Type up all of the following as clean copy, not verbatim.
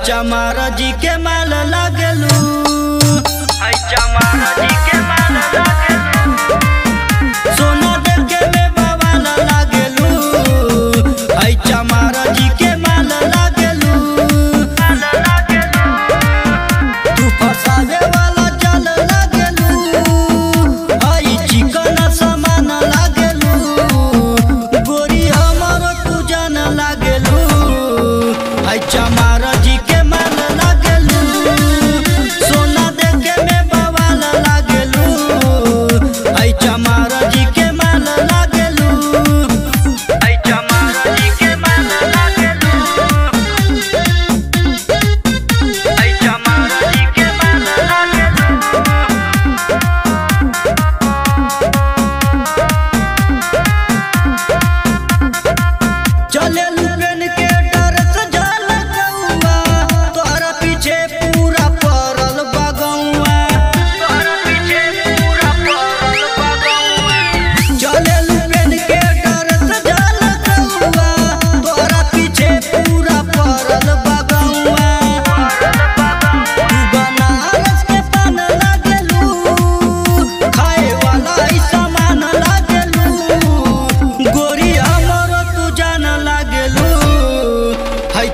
चमारा जी के माल लागलू, चमारा जी के माल लागलू, सोना देखे में बवाल लागलू, चमारा जी के माल लागलू, तू फसावे वाला जाल लागलू, चिकन सामान लागलू, गोरी हमर तू जान लागलू, चमारा जी के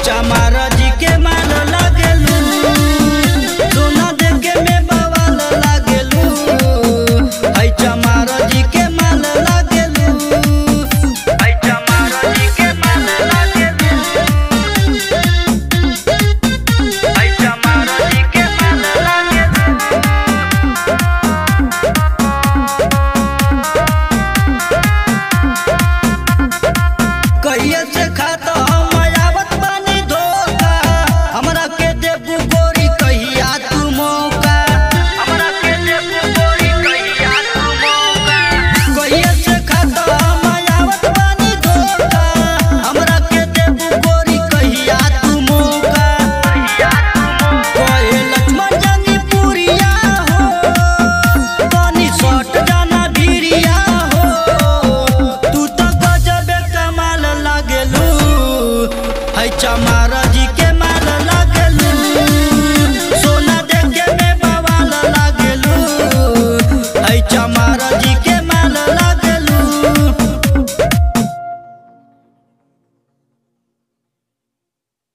चमारा जी के माल लागलू, सोना देखे में बवाल लागलू, चमारा जी के माल लागलू, चमारा जी के माल लागलू, चमारा जी के माल लागलू। कहिए से खाता हमरा के देबू गोरी।